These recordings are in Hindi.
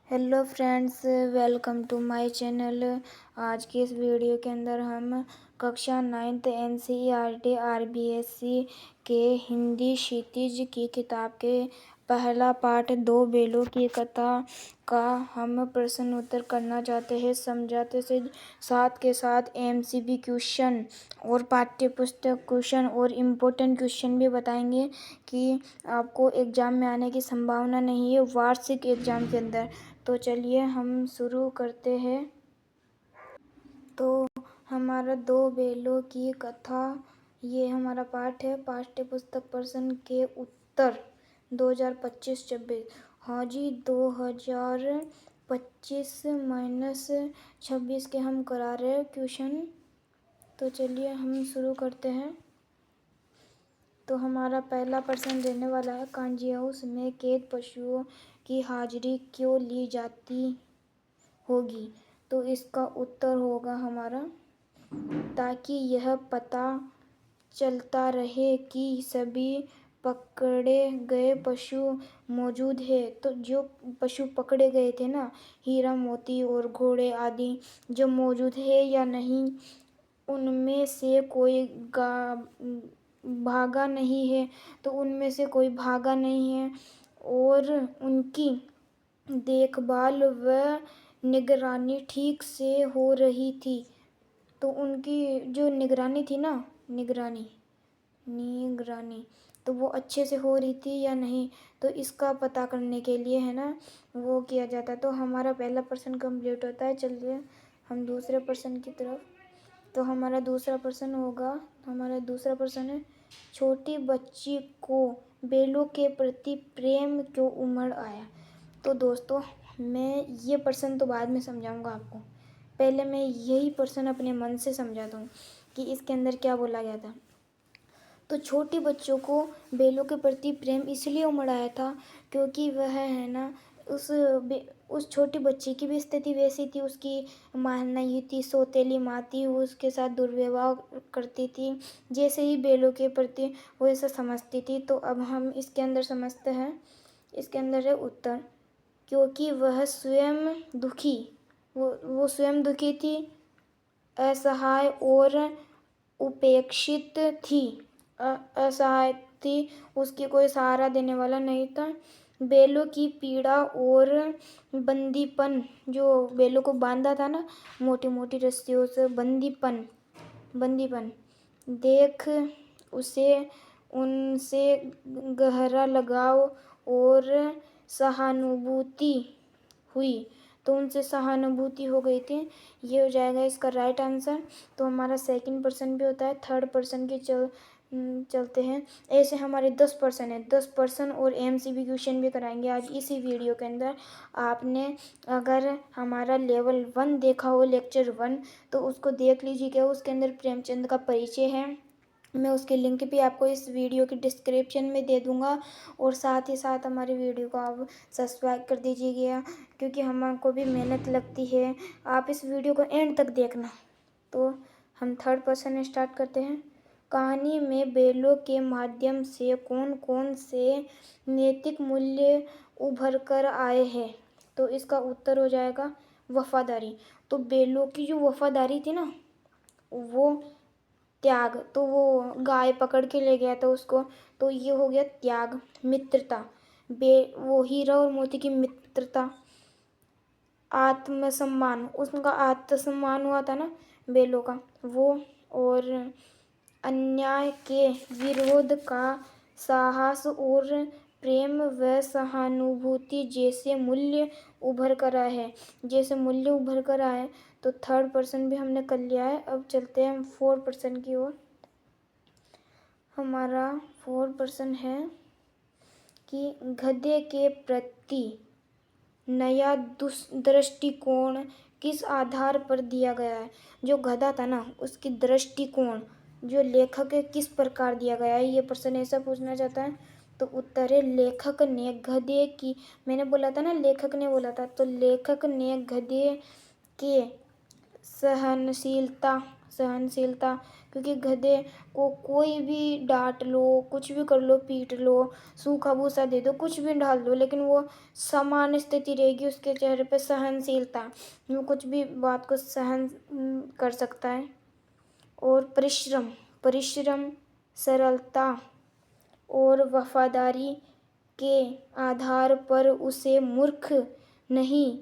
Hello friends, welcome to my channel. आज के इस वीडियो के अंदर हम कक्षा 9th NCERT RBSC के हिंदी क्षितिज की किताब के पहला पाठ दो बेलों की कथा का हम प्रश्न उत्तर करना चाहते हैं। समझाते से साथ के साथ MCQ क्वेश्चन और पाठ्य पुस्तक क्वेश्चन और इम्पोर्टेंट क्वेश्चन भी बताएंगे कि आपको एग्ज़ाम में आने की संभावना नहीं है वार्षिक एग्ज़ाम के अंदर। तो चलिए हम शुरू करते हैं। तो हमारा दो बेलों की कथा, ये हमारा पाठ है। पाठ्य पुस्तक प्रश्न के उत्तर 2025-26। हाँ जी, 2025 - 26 के हम करा रहे हैं क्वेश्चन। तो चलिए हम शुरू करते हैं। तो हमारा पहला प्रश्न रहने वाला है, कांजी हाउस में कैद पशुओं की हाजिरी क्यों ली जाती होगी? तो इसका उत्तर होगा हमारा, ताकि यह पता चलता रहे कि सभी पकड़े गए पशु मौजूद है। तो जो पशु पकड़े गए थे ना, हीरा मोती और घोड़े आदि, जो मौजूद है या नहीं, उनमें से कोई भागा नहीं है। तो उनमें से कोई भागा नहीं है और उनकी देखभाल व निगरानी ठीक से हो रही थी। तो उनकी जो निगरानी थी ना, निगरानी तो वो अच्छे से हो रही थी या नहीं, तो इसका पता करने के लिए है ना वो किया जाता। तो हमारा पहला प्रश्न कंप्लीट होता है। चलिए हम दूसरे प्रश्न की तरफ। तो हमारा दूसरा प्रश्न है, छोटी बच्ची को बेलों के प्रति प्रेम क्यों उमड़ आया? तो दोस्तों, मैं ये प्रश्न तो बाद में समझाऊंगा आपको। पहले मैं यही प्रश्न अपने मन से समझा दूँ कि इसके अंदर क्या बोला गया था। तो छोटी बच्चों को बेलों के प्रति प्रेम इसलिए उमड़ आया था क्योंकि वह है ना उस छोटी बच्ची की भी स्थिति वैसी थी। उसकी माँ नहीं थी, सौतेली माँ थी, वो उसके साथ दुर्व्यवहार करती थी जैसे ही बेलों के प्रति वो ऐसा समझती थी। तो अब हम इसके अंदर समझते हैं। इसके अंदर है उत्तर, क्योंकि वह स्वयं दुखी वो स्वयं दुखी थी, असहाय और उपेक्षित थी। असहाय थी, उसकी कोई सहारा देने वाला नहीं था। बेलों की पीड़ा और बंदीपन, जो बेलों को बांधा था ना मोटी मोटी रस्सियों से, बंदीपन देख उसे उनसे गहरा लगाव और सहानुभूति हुई। तो उनसे सहानुभूति हो गई थी। ये हो जाएगा इसका राइट आंसर। तो हमारा सेकंड पर्सन भी होता है। थर्ड पर्सन की चलते हैं। ऐसे हमारे 10 पर्सन है, 10 पर्सन और MCQ क्वेश्चन भी कराएंगे आज इसी वीडियो के अंदर। आपने अगर हमारा लेवल 1 देखा हो, लेक्चर 1, तो उसको देख लीजिएगा। उसके अंदर प्रेमचंद का परिचय है। मैं उसकी लिंक भी आपको इस वीडियो के डिस्क्रिप्शन में दे दूंगा। और साथ ही साथ हमारी वीडियो को आप सब्सक्राइब कर दीजिएगा, क्योंकि हमको भी मेहनत लगती है। आप इस वीडियो को एंड तक देखना। तो हम थर्ड पर्सन स्टार्ट करते हैं। कहानी में बेलों के माध्यम से कौन कौन से नैतिक मूल्य उभर कर आए हैं? तो इसका उत्तर हो जाएगा वफादारी। तो बेलों की जो वफादारी थी ना, वो त्याग, तो वो गाय पकड़ के ले गया था उसको, तो ये हो गया त्याग। मित्रता, वो हीरा और मोती की मित्रता। आत्मसम्मान, उसका आत्मसम्मान हुआ था ना बेलों का, वो। और अन्याय के विरोध का साहस और प्रेम व सहानुभूति जैसे मूल्य उभर कर आए। तो थर्ड पर्सन भी हमने कर लिया है। अब चलते हैं हम फोर्थ पर्सन की ओर। हमारा फोर्थ पर्सन है कि गधे के प्रति नया दृष्टिकोण किस आधार पर दिया गया है? जो गधा था ना, उसकी दृष्टिकोण जो लेखक है किस प्रकार दिया गया है, ये प्रश्न ऐसा पूछना चाहता है। तो उत्तर है, लेखक ने गधे की, मैंने बोला था ना लेखक ने बोला था, तो लेखक ने गधे के सहनशीलता, क्योंकि गधे को कोई भी डांट लो, कुछ भी कर लो, पीट लो, सूखा भूसा दे दो, कुछ भी डाल दो, लेकिन वो समान स्थिति रहेगी उसके चेहरे पे, सहनशीलता, वो कुछ भी बात को सहन कर सकता है। और परिश्रम, परिश्रम, सरलता और वफादारी के आधार पर उसे मूर्ख नहीं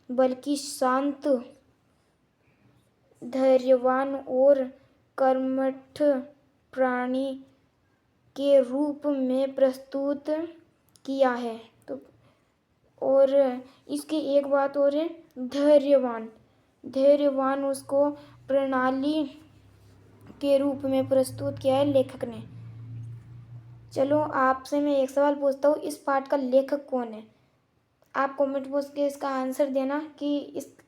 बल्कि शांत, धैर्यवान और कर्मठ प्राणी के रूप में प्रस्तुत किया है। तो और इसकी एक बात और है, धैर्यवान, धैर्यवान उसको प्रणाली के रूप में प्रस्तुत किया है लेखक ने। चलो आपसे मैं एक सवाल पूछता हूँ, इस पाठ का लेखक कौन है? आप कमेंट बॉक्स के इसका आंसर देना कि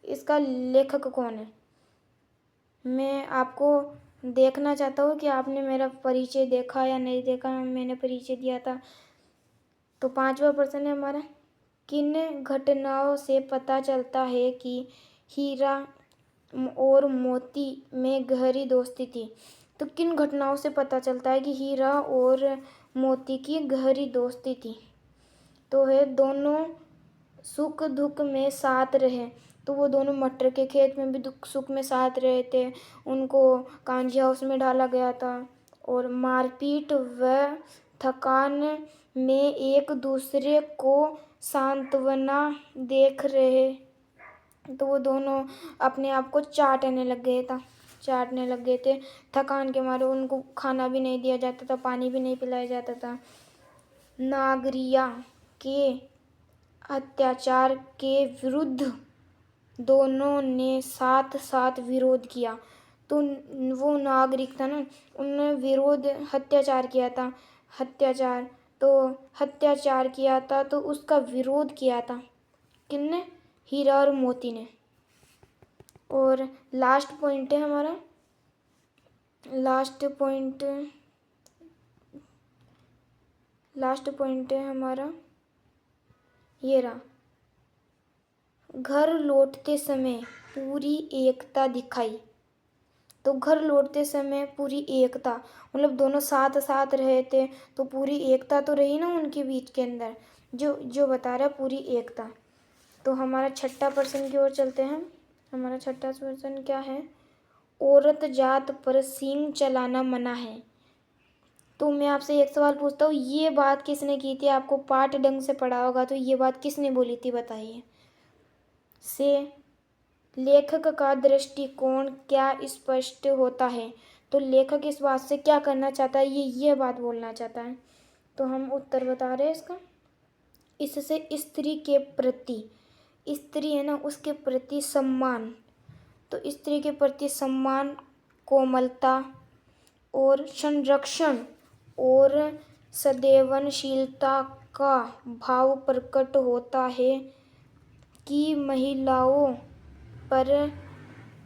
इसका लेखक कौन है। मैं आपको देखना चाहता हूँ कि आपने मेरा परिचय देखा या नहीं देखा। मैंने परिचय दिया था। तो 5वां प्रश्न है हमारा, किन घटनाओं से पता चलता है कि हीरा और मोती में गहरी दोस्ती थी? तो किन घटनाओं से पता चलता है कि हीरा और मोती की गहरी दोस्ती थी? तो है, दोनों सुख दुख में साथ रहे। तो वो दोनों मटर के खेत में भी दुख सुख में साथ रहे थे। उनको कांजी हाउस में डाला गया था। और मारपीट व थकान में एक दूसरे को सांत्वना देख रहे, तो वो दोनों अपने आप को चाटने लग गए थे। थकान के मारे उनको खाना भी नहीं दिया जाता था, पानी भी नहीं पिलाया जाता था। नागरिया के अत्याचार के विरुद्ध दोनों ने साथ साथ विरोध किया। तो वो नागरिक था ना, उन्होंने विरोध, अत्याचार किया था, हत्याचार किया था, तो उसका विरोध किया था किसने? हीरा और मोती ने। और लास्ट पॉइंट है हमारा, ये रहा, घर लौटते समय पूरी एकता दिखाई। तो घर लौटते समय पूरी एकता, मतलब दोनों साथ साथ रहे थे, तो पूरी एकता तो रही ना उनके बीच के अंदर, जो बता रहा है पूरी एकता। तो हमारा छठा प्रश्न की ओर चलते हैं। हमारा छठा प्रश्न क्या है? औरत जात पर सींग चलाना मना है। तो मैं आपसे एक सवाल पूछता हूँ, ये बात किसने की थी? आपको पाठ ढंग से पढ़ा होगा, तो ये बात किसने बोली थी, बताइए। से लेखक का दृष्टिकोण क्या स्पष्ट होता है? तो लेखक इस बात से क्या करना चाहता है, ये बात बोलना चाहता है। तो हम उत्तर बता रहे हैं इसका। इससे स्त्री के प्रति, स्त्री है ना, उसके प्रति सम्मान, तो स्त्री के प्रति सम्मान, कोमलता और संरक्षण और संवेदनशीलता का भाव प्रकट होता है कि महिलाओं पर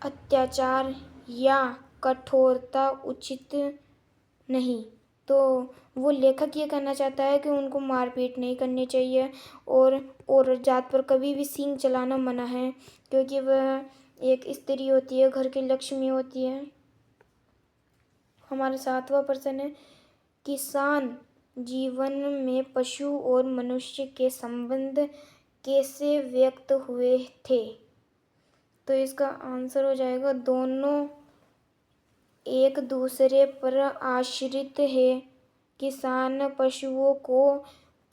अत्याचार या कठोरता उचित नहीं। तो वो लेखक ये कहना चाहता है कि उनको मारपीट नहीं करनी चाहिए, और जात पर कभी भी सींग चलाना मना है, क्योंकि वह एक स्त्री होती है, घर की लक्ष्मी होती है। हमारा 7वां प्रश्न है, किसान जीवन में पशु और मनुष्य के संबंध कैसे व्यक्त हुए थे? तो इसका आंसर हो जाएगा, दोनों एक दूसरे पर आश्रित है। किसान पशुओं को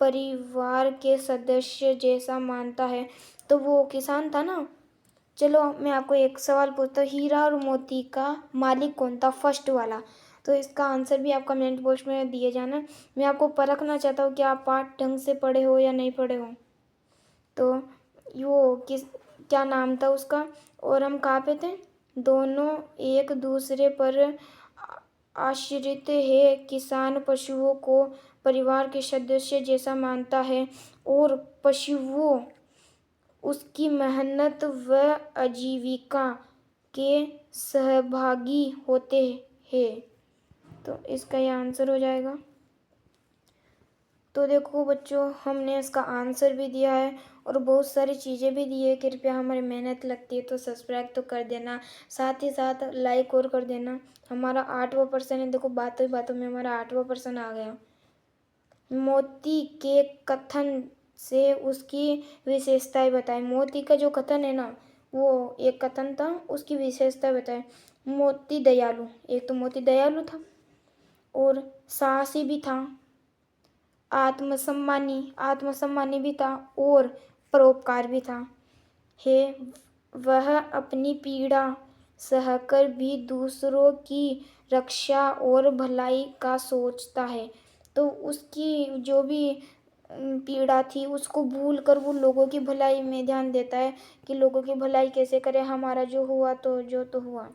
परिवार के सदस्य जैसा मानता है। तो वो किसान था ना। चलो मैं आपको एक सवाल पूछता हूँ, हीरा और मोती का मालिक कौन था, फर्स्ट वाला? तो इसका आंसर भी आप कमेंट बॉक्स में दिए जाना। मैं आपको परखना चाहता हूँ कि आप पाठ ढंग से पढ़े हो या नहीं पढ़े हो। तो वो क्या नाम था उसका, और हम कहाँ पे थे? दोनों एक दूसरे पर आश्रित है। किसान पशुओं को परिवार के सदस्य जैसा मानता है, और पशुओं उसकी मेहनत व आजीविका के सहभागी होते हैं। तो इसका ये आंसर हो जाएगा। तो देखो बच्चों, हमने इसका आंसर भी दिया है और बहुत सारी चीज़ें भी दी है। कृपया हमारी मेहनत लगती है तो सब्सक्राइब तो कर देना, साथ ही साथ लाइक और कर देना। हमारा 8वां पर्सन है, देखो बातों ही बातों में हमारा 8वां पर्सन आ गया। मोती के कथन से उसकी विशेषताएं बताएं। मोती का जो कथन है ना, वो एक कथन था, उसकी विशेषता बताएं। मोती दयालु, एक तो मोती दयालु था और साहसी भी था, आत्मसम्मानी भी था और परोपकार भी था। है वह अपनी पीड़ा सहकर भी दूसरों की रक्षा और भलाई का सोचता है। तो उसकी जो भी पीड़ा थी उसको भूल कर वो लोगों की भलाई में ध्यान देता है कि लोगों की भलाई कैसे करें, हमारा जो हुआ तो जो तो हुआ।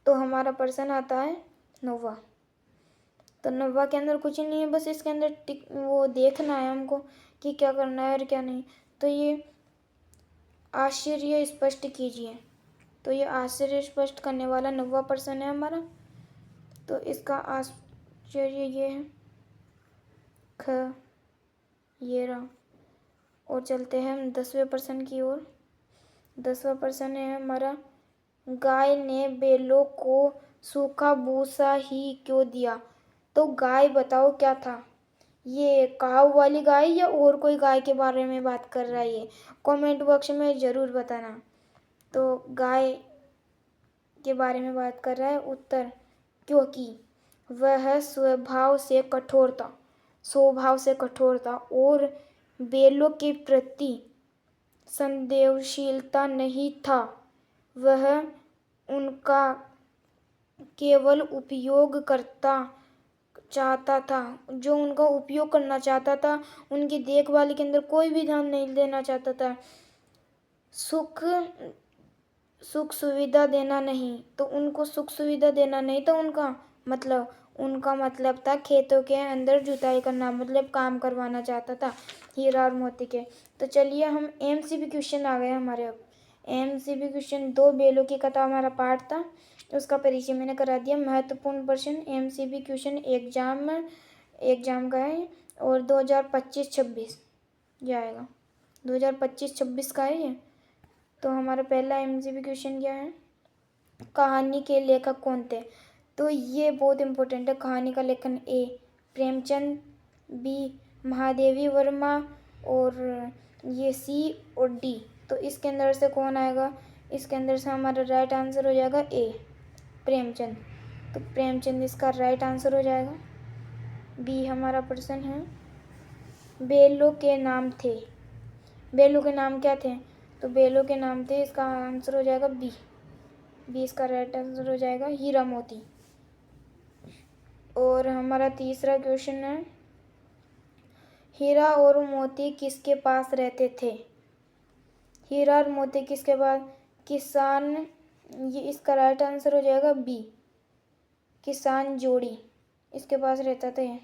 तो हमारा पर्सन आता है 9वां। तो 9वां के अंदर कुछ नहीं है, बस इसके अंदर वो देखना है हमको कि क्या करना है और क्या नहीं। तो ये आश्चर्य स्पष्ट कीजिए। तो ये आश्चर्य स्पष्ट करने वाला 9वां पर्सन है हमारा। तो इसका आश्चर्य ये है ख, ये रहा। और चलते हैं हम 10वें पर्सन की ओर। 10वां पर्सन है हमारा, गाय ने बैलों को सूखा भूसा ही क्यों दिया। तो गाय बताओ क्या था, ये काऊ वाली गाय या और कोई गाय के बारे में बात कर रहा है, ये कमेंट बॉक्स में ज़रूर बताना। तो गाय के बारे में बात कर रहा है। उत्तर, क्योंकि वह स्वभाव से कठोर था और बैलों के प्रति संवेदनशीलता नहीं था। वह उनका केवल उपयोग करता चाहता था, जो उनका उपयोग करना चाहता था, उनकी देखभाल के अंदर कोई भी ध्यान नहीं देना चाहता था। सुख सुविधा देना नहीं, तो उनको सुख सुविधा देना नहीं था। उनका मतलब था खेतों के अंदर जुताई करना, मतलब काम करवाना चाहता था हीरा और मोती के। तो चलिए हम एमसीबी क्वेश्चन आ गए हमारे। अब एमसीबी क्वेश्चन 2 बैलों की कथा हमारा पार्ट था, उसका परिचय मैंने करा दिया। महत्वपूर्ण प्रश्न एमसीबी क्वेश्चन एग्जाम का है और 2025-26 ये आएगा। 2025-26 का है ये। तो हमारा पहला एमसीबी क्वेश्चन क्या है, कहानी के लेखक कौन थे। तो ये बहुत इम्पोर्टेंट है। कहानी का लेखन ए प्रेमचंद, बी महादेवी वर्मा और ये सी और डी। तो इसके अंदर से कौन आएगा, इसके अंदर से हमारा राइट आंसर हो जाएगा ए प्रेमचंद। तो प्रेमचंद इसका राइट आंसर हो जाएगा। बी हमारा प्रश्न है, बैलों के नाम थे, बैलों के नाम क्या थे। तो बैलों के नाम थे, इसका आंसर हो जाएगा बी इसका राइट आंसर हो जाएगा हीरा मोती। और हमारा तीसरा क्वेश्चन है, हीरा और मोती किसके पास रहते थे। हीरा और मोती किसके पास, किसान, ये इसका राइट आंसर हो जाएगा बी किसान जोड़ी, इसके पास रहता था ये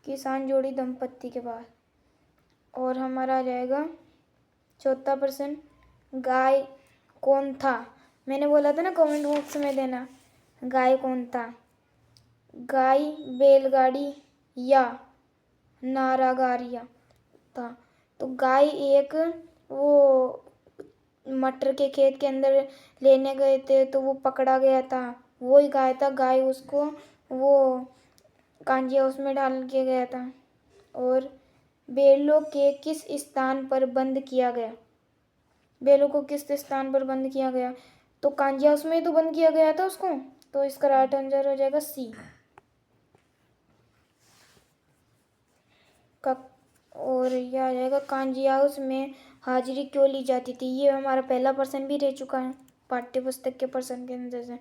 किसान जोड़ी दंपत्ति के पास। और हमारा आ जाएगा चौथा प्रश्न, गाय कौन था। मैंने बोला था ना कमेंट बॉक्स में देना, गाय कौन था। गाय बैलगाड़ी या नारागारिया था। तो गाय एक वो मटर के खेत के अंदर लेने गए थे तो वो पकड़ा गया था, वही गाय था। गाय उसको वो कांजिया उसमें डाल के गया था। और बैलों के किस स्थान पर बंद किया गया, बैलों को किस स्थान पर बंद किया गया। तो कांजिया उसमें तो बंद किया गया था उसको। तो इसका राइट आंसर हो जाएगा सी का। और यह आ जाएगा कांजिया हाउस में हाजिरी क्यों ली जाती थी। ये हमारा पहला प्रश्न भी रह चुका है पाठ्य पुस्तक के प्रश्न के अंदर से।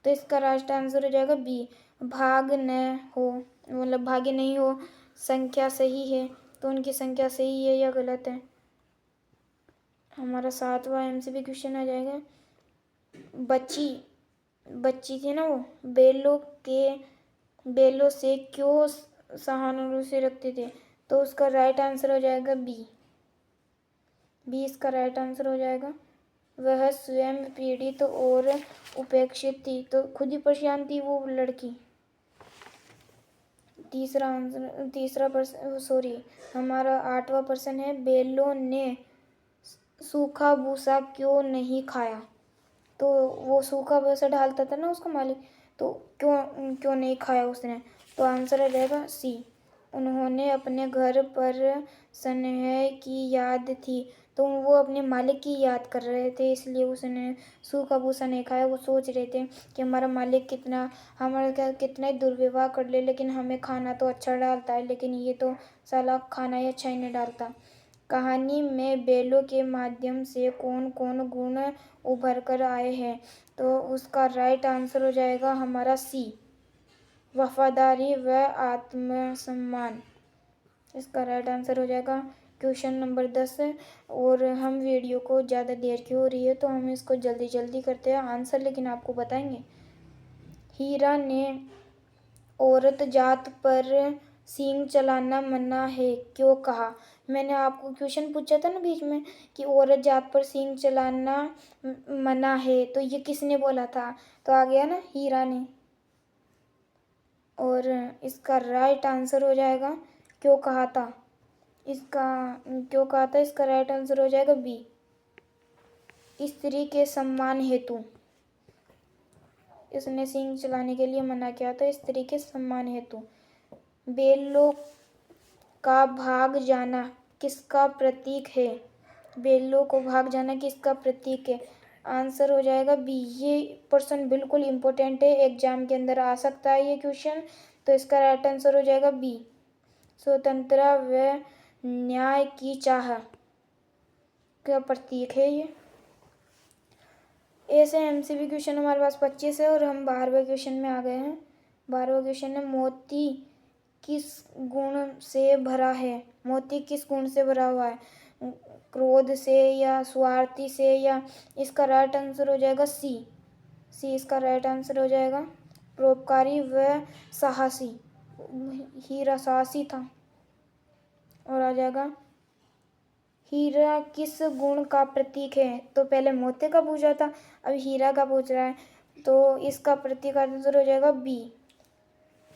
तो इसका राइट आंसर हो जाएगा बी भाग न हो, मतलब भाग्य नहीं हो, संख्या सही है। तो उनकी संख्या सही है या गलत है। हमारा 7वां एमसीबी क्वेश्चन आ जाएगा, बच्ची थी ना वो, बैलों से क्यों सहानुभूति रखते थे। तो उसका राइट आंसर हो जाएगा बी इसका राइट आंसर हो जाएगा। वह स्वयं पीड़ित और उपेक्षित थी, तो खुद ही परेशान थी वो लड़की। हमारा 8वां प्रश्न है, बेलों ने सूखा भूसा क्यों नहीं खाया? तो वो सूखा भूसा डालता था ना उसका मालिक, तो क्यों क्यों नहीं खाया उसने? तो आंसर आ जाएगा सी, उन्होंने अपने घर पर स्नेह की याद थी। तो वो अपने मालिक की याद कर रहे थे, इसलिए उसने सूखा भूसा नहीं खाया। वो सोच रहे थे कि हमारा मालिक कितना ही दुर्व्यवहार कर ले, लेकिन हमें खाना तो अच्छा डालता है, लेकिन ये तो साला खाना ही अच्छा ही नहीं डालता। कहानी में बेलों के माध्यम से कौन कौन गुण उभर कर आए हैं? तो उसका राइट आंसर हो जाएगा हमारा सी, वफादारी व आत्मसम्मान। इसका राइट आंसर हो जाएगा क्वेश्चन नंबर 10। और हम वीडियो को ज़्यादा देर की हो रही है तो हम इसको जल्दी जल्दी करते हैं आंसर, लेकिन आपको बताएंगे। हीरा ने औरत जात पर सींग चलाना मना है क्यों कहा? मैंने आपको क्वेश्चन पूछा था ना बीच में कि औरत जात पर सींग चलाना मना है, तो ये किसने बोला था? तो आ गया ना, हीरा ने। और इसका राइट आंसर हो जाएगा क्यों कहा था? इसका राइट आंसर हो जाएगा बी, स्त्री के सम्मान हेतु। इसने सींग चलाने के लिए मना किया था, स्त्री के सम्मान हेतु। बेलों का भाग जाना किसका प्रतीक है? बेलों को भाग जाना किसका प्रतीक है? आंसर हो जाएगा बी। ये प्रश्न बिल्कुल इम्पोर्टेंट है, एग्जाम के अंदर आ सकता है ये क्वेश्चन। तो इसका राइट आंसर हो जाएगा बी, स्वतंत्रता व न्याय की चाह का प्रतीक है ये। ऐसे एमसीक्यू क्वेश्चन हमारे पास 25 है और हम 12वें क्वेश्चन में आ गए हैं। 12वां क्वेश्चन है, मोती किस गुण से भरा है? मोती किस गुण से भरा हुआ है? क्रोध से या स्वार्थी से, या इसका राइट आंसर हो जाएगा सी। इसका राइट आंसर हो जाएगा परोपकारी व साहसी। हीरा साहसी था। और आ जाएगा, हीरा किस गुण का प्रतीक है? तो पहले मोती का पूछा था, अब हीरा का पूछ रहा है, तो इसका प्रतीक आंसर हो जाएगा बी।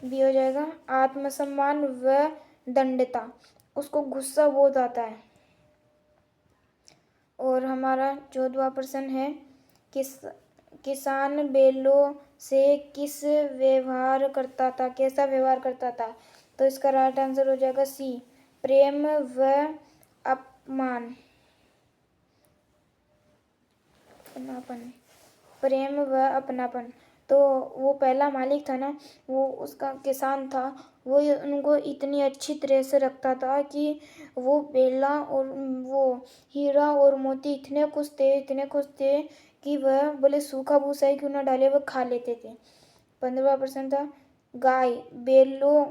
हो जाएगा आत्मसम्मान व दंडता। उसको गुस्सा बहुत आता है। और हमारा 14वां प्रश्न है, किसान बैलों से कैसा व्यवहार करता था? तो इसका राइट आंसर हो जाएगा सी, प्रेम व अपनापन। तो वो पहला मालिक था ना, वो उसका किसान था, वो उनको इतनी अच्छी तरह से रखता था कि वो बेला और वो हीरा और मोती इतने खुश थे कि वह बोले सूखा भूसा ही क्यों ना डाले, वह खा लेते थे। 15वां प्रश्न था, गाय बैलों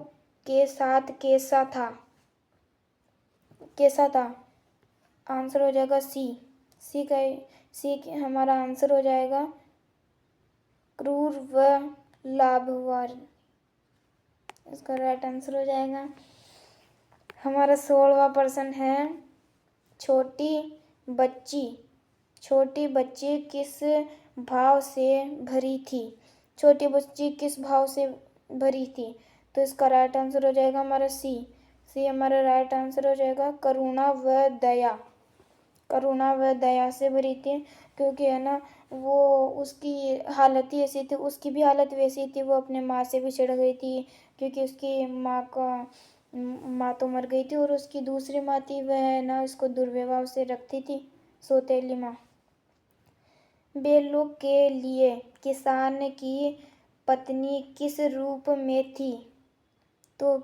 के साथ कैसा था? आंसर हो जाएगा सी हमारा आंसर हो जाएगा क्रूर व लाभवान। इसका राइट आंसर हो जाएगा हमारा 16वां प्रश्न है, छोटी बच्ची किस भाव से भरी थी? छोटी बच्ची किस भाव से भरी थी? तो इसका राइट आंसर हो जाएगा हमारा सी। हमारा राइट आंसर हो जाएगा करुणा व दया से भरी थी, क्योंकि है ना वो उसकी हालत ही ऐसी थी, उसकी भी हालत वैसी थी, वो अपने माँ से भी छिड़ गई थी, क्योंकि उसकी माँ तो मर गई थी और उसकी दूसरी माँ थी, वह है ना उसको दुर्व्यवहार से रखती थी, सौतेली माँ। बैलों के लिए किसान की पत्नी किस रूप में थी? तो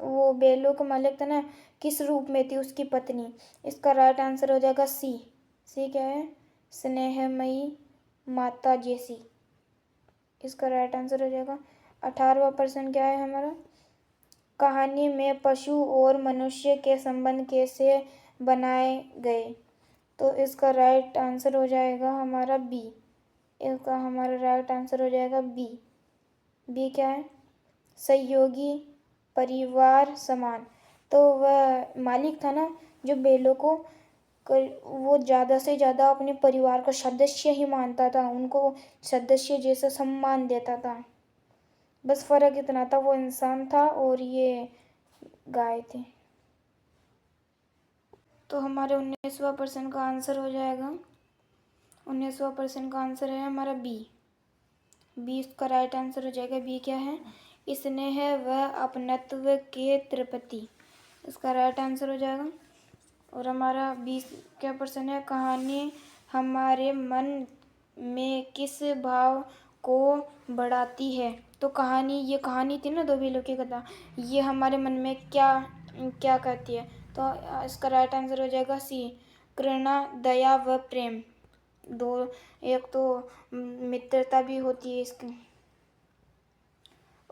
वो बैलों का मालिक था ना, किस रूप में थी उसकी पत्नी? इसका राइट आंसर हो जाएगा सी। क्या है? स्नेहमयी माता जैसी। इसका राइट आंसर हो जाएगा। 18वां प्रश्न क्या है हमारा, कहानी में पशु और मनुष्य के संबंध कैसे बनाए गए? तो इसका राइट आंसर हो जाएगा हमारा बी। हमारा राइट आंसर हो जाएगा बी क्या है? सहयोगी, परिवार समान। तो वह मालिक था ना जो बैलों को वो ज़्यादा से ज़्यादा अपने परिवार का सदस्य ही मानता था, उनको सदस्य जैसा सम्मान देता था। बस फ़र्क इतना था, वो इंसान था और ये गाय थी। तो हमारे 19वां प्रश्न का आंसर हो जाएगा, 19वां प्रश्न का आंसर है हमारा बी। इसका राइट आंसर हो जाएगा। बी क्या है? स्नेह व अपनत्व के तृप्ति, इसका राइट आंसर हो जाएगा। और हमारा 20 क्या प्रश्न है? कहानी हमारे मन में किस भाव को बढ़ाती है? तो कहानी, ये कहानी थी ना दो बिल्लियों की कथा, ये हमारे मन में क्या क्या कहती है? तो इसका राइट आंसर हो जाएगा सी, घृणा, दया व प्रेम। दो, एक तो मित्रता भी होती है इसकी।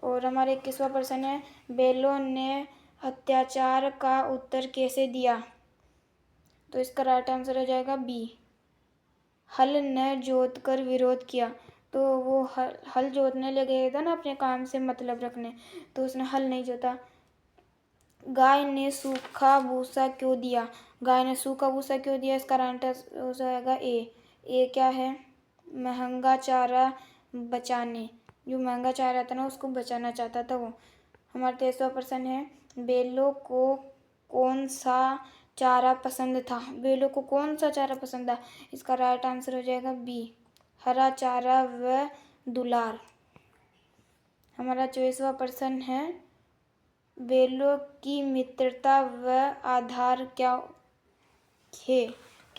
और हमारे 21वां प्रश्न है, बेलों ने अत्याचार का उत्तर कैसे दिया? तो इसका राइट आंसर हो जाएगा बी, हल न जोत कर विरोध किया। तो वो हल जोतने लगे था ना अपने काम से मतलब रखने, तो उसने हल नहीं जोता। गाय ने सूखा भूसा क्यों दिया? गाय ने सूखा भूसा क्यों दिया? इसका राइट आंसर हो जाएगा ए क्या है? महंगा चारा बचाने, जो महंगा चारा था ना उसको बचाना चाहता था वो। हमारा 23वां प्रश्न है, बेलों को कौन सा चारा पसंद था? बेलों को कौन सा चारा पसंद था? इसका राइट आंसर हो जाएगा बी, हरा चारा व दुलार। हमारा 24वां प्रश्न है, बेलों की मित्रता व आधार क्या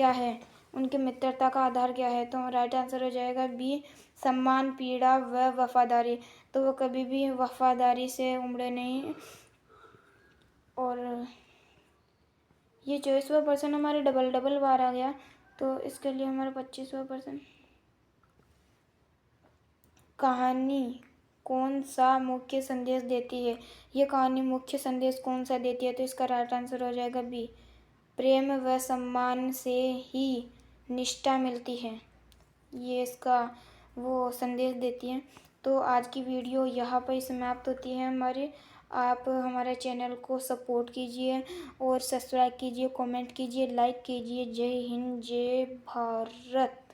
है? उनकी मित्रता का आधार क्या है? तो राइट आंसर हो जाएगा बी, सम्मान, पीड़ा व वफादारी। तो वो कभी भी वफादारी से उमड़े नहीं। और ये 24वां प्रश्न हमारे डबल बार आ गया, तो इसके लिए हमारा 25वां प्रश्न, कहानी कौन सा मुख्य संदेश देती है? ये कहानी मुख्य संदेश कौन सा देती है? तो इसका राइट आंसर हो जाएगा बी, प्रेम व सम्मान से ही निष्ठा मिलती है, ये इसका वो संदेश देती है। तो आज की वीडियो यहाँ पर समाप्त होती है हमारी। आप हमारे चैनल को सपोर्ट कीजिए और सब्सक्राइब कीजिए, कमेंट कीजिए, लाइक कीजिए। जय हिंद, जय भारत।